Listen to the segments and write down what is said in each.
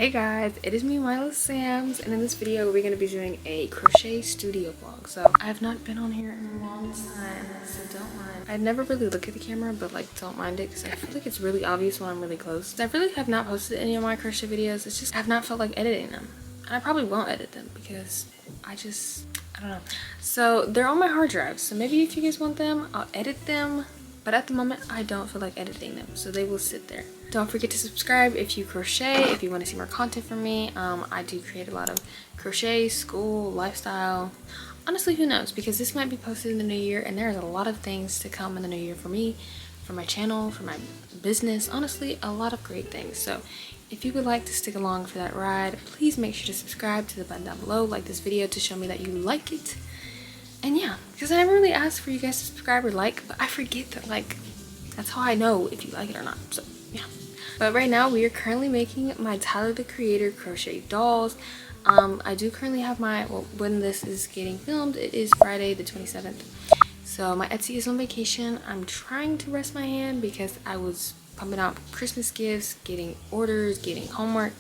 Hey guys, it is me, Mila Sams, and in this video we're going to be doing a crochet studio vlog. So I have not been on here in a long time, so don't mind. I never really look at the camera, but like don't mind it because I feel like it's really obvious when I'm really close. I really have not posted any of my crochet videos. It's just I have not felt like editing them. And I probably won't edit them because I don't know. So they're on my hard drive, so maybe if you guys want them, I'll edit them. But at the moment, I don't feel like editing them, so they will sit there. Don't forget to subscribe if you crochet, if you want to see more content from me. I do create a lot of crochet, school, lifestyle. Honestly, who knows? Because this might be posted in the new year, and there's a lot of things to come in the new year for me, for my channel, for my business. Honestly, a lot of great things. So if you would like to stick along for that ride, please make sure to subscribe to the button down below, like this video to show me that you like it. And yeah, because I never really asked for you guys to subscribe or like, but I forget that like that's how I know if you like it or not. So yeah. But right now we are currently making my Tyler the Creator crochet dolls. I do currently have my, well, when this is getting filmed, it is Friday the 27th. So my Etsy is on vacation. I'm trying to rest my hand because I was pumping out Christmas gifts, getting orders, getting homework,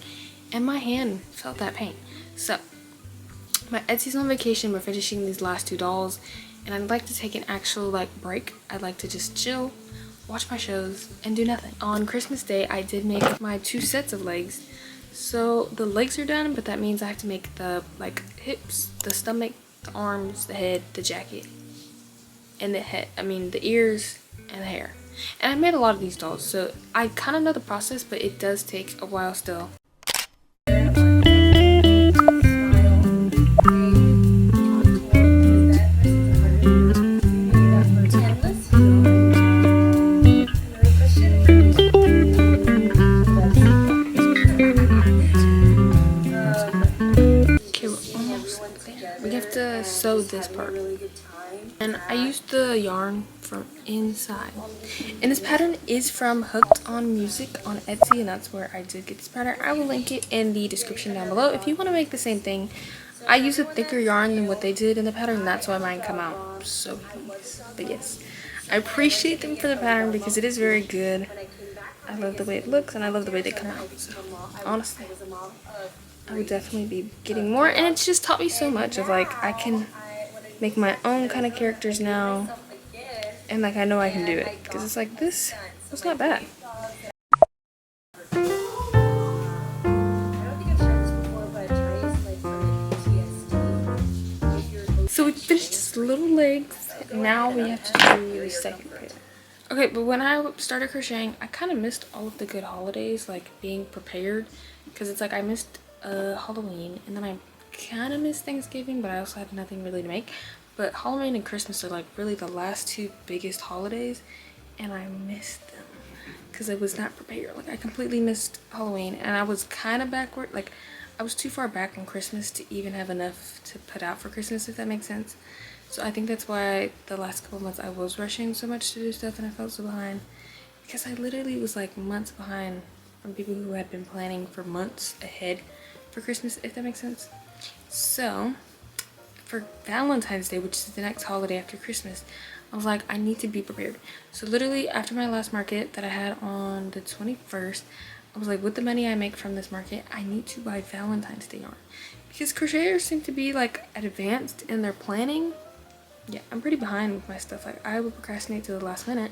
and my hand felt that pain. So my Etsy's on vacation. We're finishing these last two dolls, and I'd like to take an actual like break. I'd like to just chill, watch my shows, and do nothing. On Christmas Day, I did make my 2 sets of legs. So the legs are done, but that means I have to make the like hips, the stomach, the arms, the head, the jacket, and the head. I mean the ears and the hair. And I made a lot of these dolls, so I kind of know the process, but it does take a while still. We have to sew this part, and I used the yarn from inside, and this pattern is from Hooked on Music on Etsy, and that's where I did get this pattern. I will link it in the description down below if you want to make the same thing. I use a thicker yarn than what they did in the pattern, and that's why mine come out so nice. But yes, I appreciate them for the pattern because it is very good. I love the way it looks, and I love the way they come out. So honestly, I would definitely be getting more, and it's just taught me so much of like I can make my own kind of characters now, and like I know I can do it because it's like this was not bad. So we finished just little legs, and now we have to do the second pair. Okay, but when I started crocheting, I kind of missed all of the good holidays, like being prepared, because it's like I missed Halloween, and then I kind of missed Thanksgiving, but I also had nothing really to make. But Halloween and Christmas are like really the last 2 biggest holidays, and I missed them because I was not prepared. Like I completely missed Halloween, and I was kind of backward. Like I was too far back on Christmas to even have enough to put out for Christmas, if that makes sense. So I think that's why the last couple months I was rushing so much to do stuff, and I felt so behind because I literally was like months behind from people who had been planning for months ahead for Christmas, if that makes sense. So for Valentine's Day, which is the next holiday after Christmas, I was like, I need to be prepared. So literally after my last market that I had on the 21st, I was like, with the money I make from this market, I need to buy Valentine's Day yarn, because crocheters seem to be like advanced in their planning. Yeah, I'm pretty behind with my stuff. Like I will procrastinate to the last minute,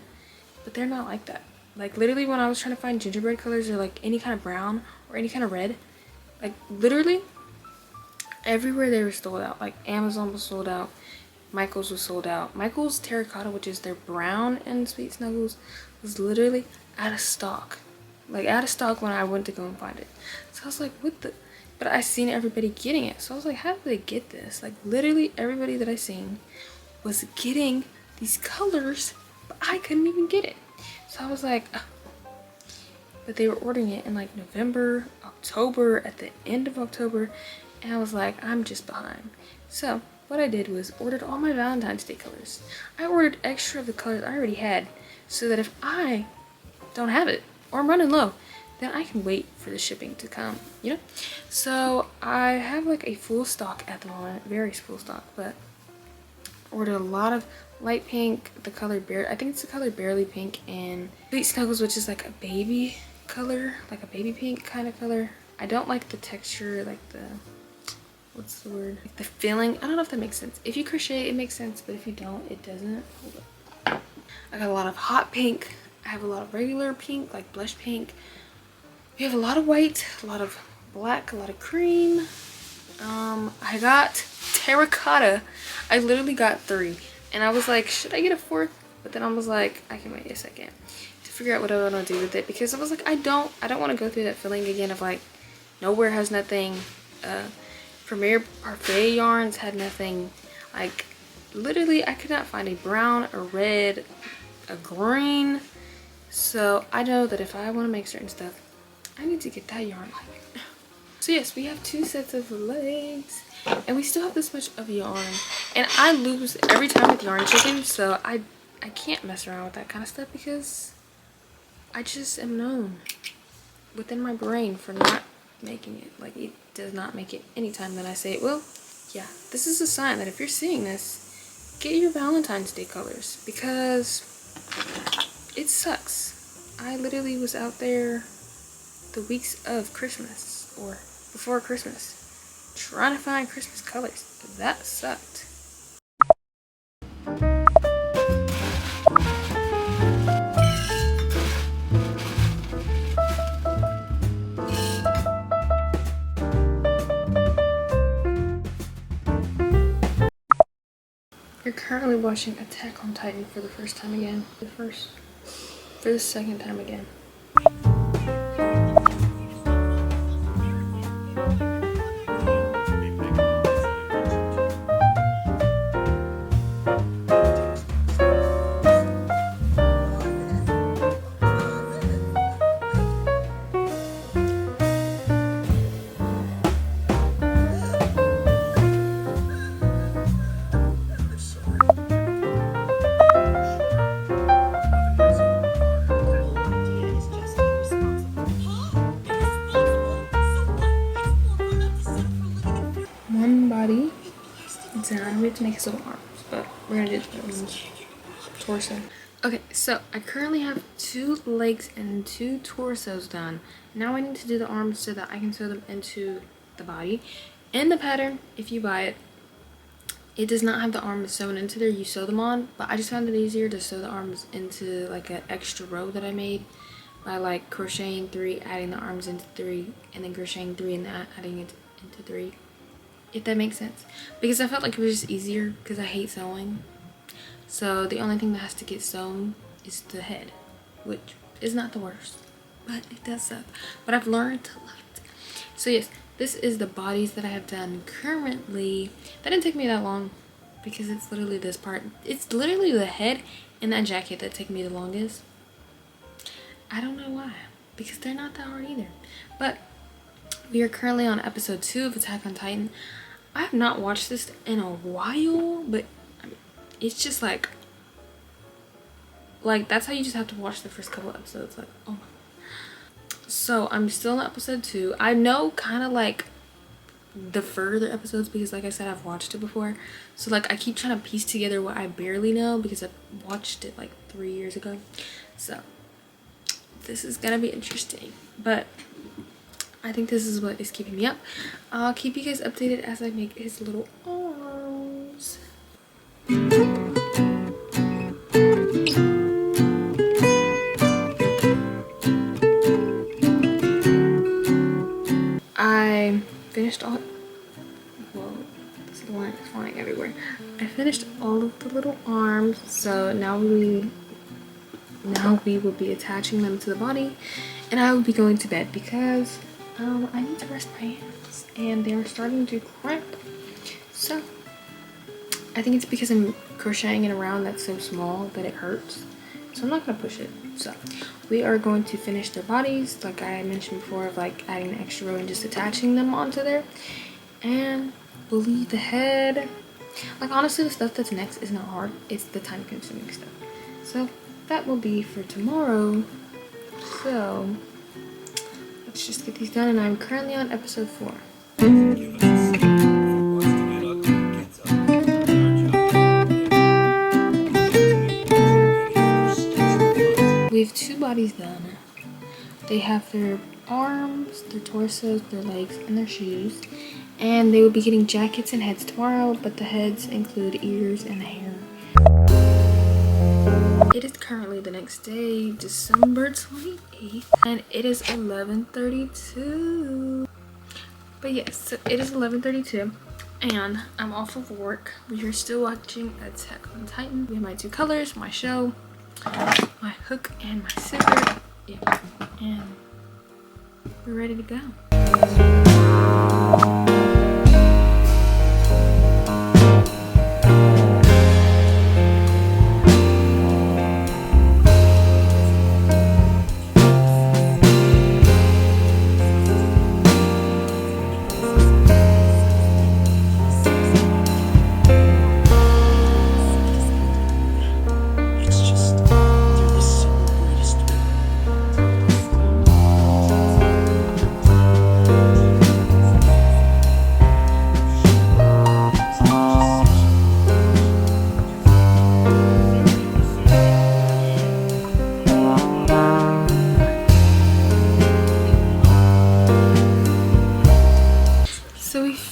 but they're not like that. Like literally when I was trying to find gingerbread colors or like any kind of brown or any kind of red, like literally everywhere they were sold out. Like Amazon was sold out, Michael's was sold out. Michael's terracotta, which is their brown and sweet snuggles, was literally out of stock. Like out of stock when I went to go and find it. So I was like, what the? But I seen everybody getting it, so I was like, how did they get this? Like literally everybody that I seen was getting these colors, but I couldn't even get it. So I was like, oh. But they were ordering it in like November, October, at the end of October, and I was like, I'm just behind. So what I did was ordered all my Valentine's Day colors. I ordered extra of the colors I already had, so that if I don't have it or I'm running low, then I can wait for the shipping to come, you know? So I have like a full stock at the moment, very full stock, but ordered a lot of light pink, the color I think it's the color Barely Pink, and Sweet Snuggles, which is like a baby color, like a baby pink kind of color. I don't like the texture, like the, what's the word? Like the feeling. I don't know if that makes sense. If you crochet, it makes sense, but if you don't, it doesn't. Hold up. I got a lot of hot pink. I have a lot of regular pink, like blush pink. We have a lot of white, a lot of black, a lot of cream. I got terracotta. I literally got 3. And I was like, should I get a 4th? But then I was like, I can wait a second to figure out what I want to do with it, because I was like, I don't want to go through that feeling again of like, nowhere has nothing. Premier Parfait yarns had nothing. Like, literally, I could not find a brown, a red, a green. So I know that if I want to make certain stuff, I need to get that yarn. So yes, we have 2 sets of legs, and we still have this much of yarn, and I lose every time with yarn chicken, so I can't mess around with that kind of stuff, because I just am known within my brain for not making it. Like, it does not make it anytime that I say it will. Yeah, this is a sign that if you're seeing this, get your Valentine's Day colors, because it sucks. I literally was out there the weeks of Christmas, or before Christmas, trying to find Christmas colors. That sucked. You're currently watching Attack on Titan for the first time again. For the second time again. Done. We have to make his little arms, but we're gonna do the torso. Okay, so I currently have 2 legs and 2 torsos done. Now I need to do the arms so that I can sew them into the body. In the pattern, if you buy it, it does not have the arms sewn into there. You sew them on, but I just found it easier to sew the arms into like an extra row that I made by like crocheting 3, adding the arms into 3, and then crocheting 3 and adding it into 3. If that makes sense, because I felt like it was just easier, because I hate sewing. So the only thing that has to get sewn is the head, which is not the worst, but it does suck. But I've learned to love it. So yes, this is the bodies that I have done currently. That didn't take me that long, because it's literally this part. It's literally the head and that jacket that take me the longest. I don't know why, because they're not that hard either. But we are currently on episode 2 of Attack on Titan. I have not watched this in a while, but I mean, it's just like that's how you just have to watch the first couple episodes. Like, oh my. So I'm still on episode 2. I know kind of like the further episodes, because like I said, I've watched it before. So like I keep trying to piece together what I barely know, because I watched it like 3 years ago. So this is gonna be interesting, but I think this is what is keeping me up. I'll keep you guys updated as I make his little arms. I finished all, well, this line is flying everywhere. I finished all of the little arms, so now we will be attaching them to the body, and I will be going to bed because I need to rest my hands and they're starting to cramp. So I think it's because I'm crocheting it around that's so small that it hurts. So I'm not gonna push it. So we are going to finish their bodies, like I mentioned before, of like adding an extra row and just attaching them onto there. And we'll leave the head. Like honestly, the stuff that's next is not hard. It's the time consuming stuff. So that will be for tomorrow. So let's just get these done, and I'm currently on episode 4. We have 2 bodies done. They have their arms, their torsos, their legs, and their shoes. And they will be getting jackets and heads tomorrow, but the heads include ears and the hair. It is currently the next day, December 28th, and it is 11:32. But yes, so it is 11:32, and I'm off of work. We are still watching Attack on Titan. We have my two colors, my show, my hook, and my scissor. Yeah, and we're ready to go.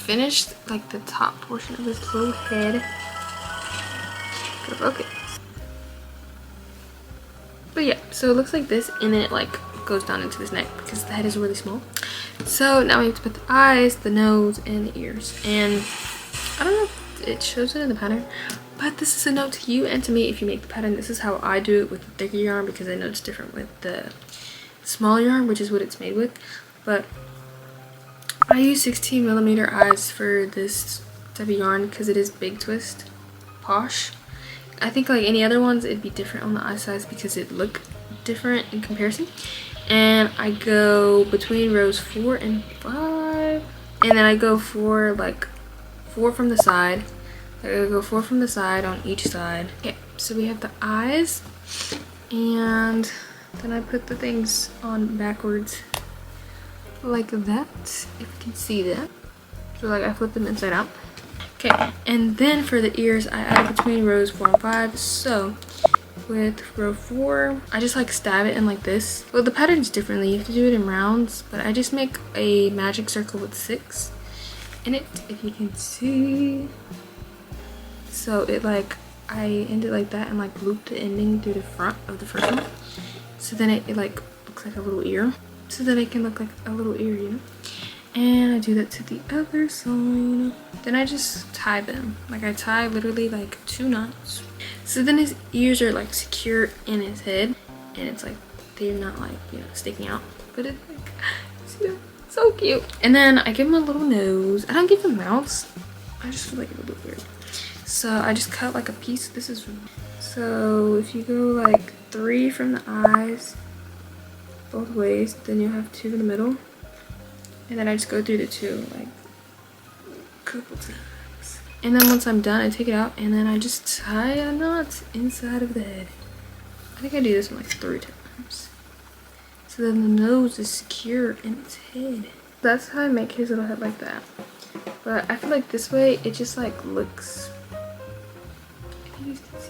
Finished like the top portion of his little head. Okay. But yeah, so it looks like this, and then it like goes down into his neck because the head is really small. So now we have to put the eyes, the nose, and the ears. And I don't know if it shows it in the pattern, but this is a note to you and to me if you make the pattern. This is how I do it with the thicker yarn, because I know it's different with the small yarn, which is what it's made with. But I use 16mm eyes for this type of yarn because it is big twist posh. I think like any other ones it'd be different on the eye size because it look different in comparison. And I go between rows 4 and 5, and then I go for like 4 from the side. I go 4 from the side on each side. Okay, so we have the eyes, and then I put the things on backwards like that, if you can see that. So like I flip them inside out. Okay, and then for the ears I add between rows 4 and 5. So with row 4 I just like stab it in like this. Well, the pattern's differently, you have to do it in rounds, but I just make a magic circle with 6 in it, if you can see. So it like I end it like that and like loop the ending through the front of the first one, so then it like looks like a little ear. So that it can look like a little ear, you know? And I do that to the other side. Then I just tie them. Like I tie literally like 2 knots. So then his ears are like secure in his head, and it's like they're not like, you know, sticking out. But it's like, see that? So cute. And then I give him a little nose. I don't give him mouths. I just feel like it would look weird. So I just cut like a piece. This is, so if you go like 3 from the eyes both ways, then you'll have 2 in the middle, and then I just go through the 2 like a couple times, and then once I'm done I take it out, and then I just tie a knot inside of the head. I think I do this one like 3 times, so then the nose is secure in its head. That's how I make his little head like that. But I feel like this way it just like looks, if you guys can see.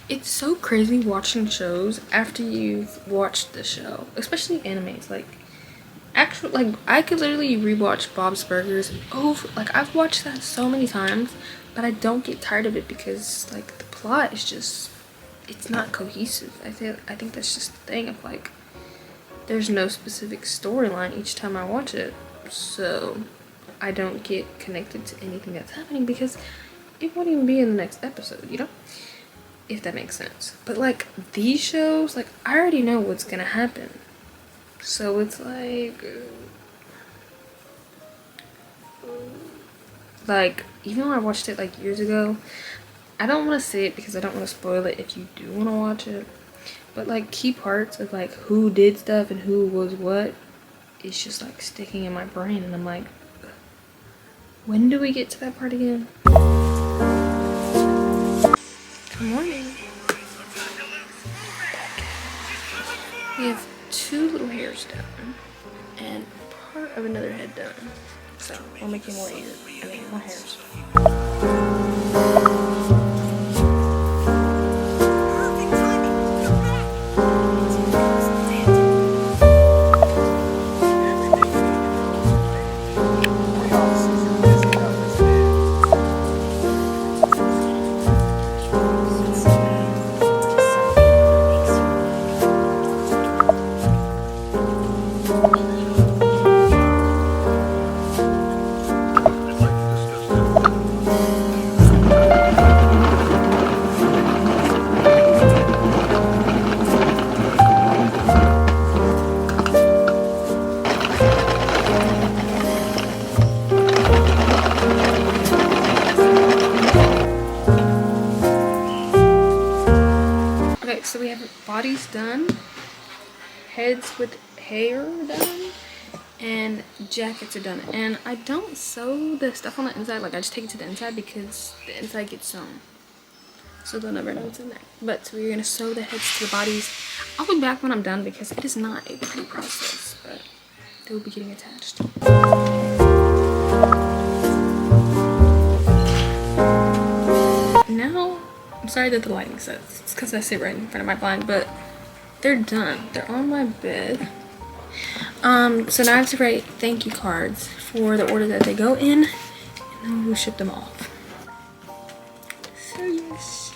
It's so crazy watching shows after you've watched the show, especially animes. Like actually, like I could literally rewatch Bob's Burgers over, like I've watched that so many times, but I don't get tired of it because like the plot is just, it's not cohesive. I think that's just the thing of like there's no specific storyline each time I watch it, so I don't get connected to anything that's happening because it won't even be in the next episode, you know? If that makes sense. But like these shows, like I already know what's gonna happen, so it's like even when I watched it like years ago, I don't want to say it because I don't want to spoil it if you do want to watch it, but like key parts of like who did stuff and who was what, it's just like sticking in my brain, and I'm like, when do we get to that part again? Good morning. We have 2 little hairs done and part of another head done. So we're making more ears. I mean, more hairs. Okay, so we have bodies done, heads with hair done, and jackets are done. And I don't sew the stuff on the inside, like I just take it to the inside because the inside gets sewn. So they'll never know what's in there. But so we're gonna sew the heads to the bodies. I'll be back when I'm done because it is not a pretty process, but they will be getting attached. Now, I'm sorry that the lighting sucks. It's because I sit right in front of my blind, but they're done. They're on my bed. So now I have to write thank you cards for the order that they go in, and then we'll ship them off. So yes.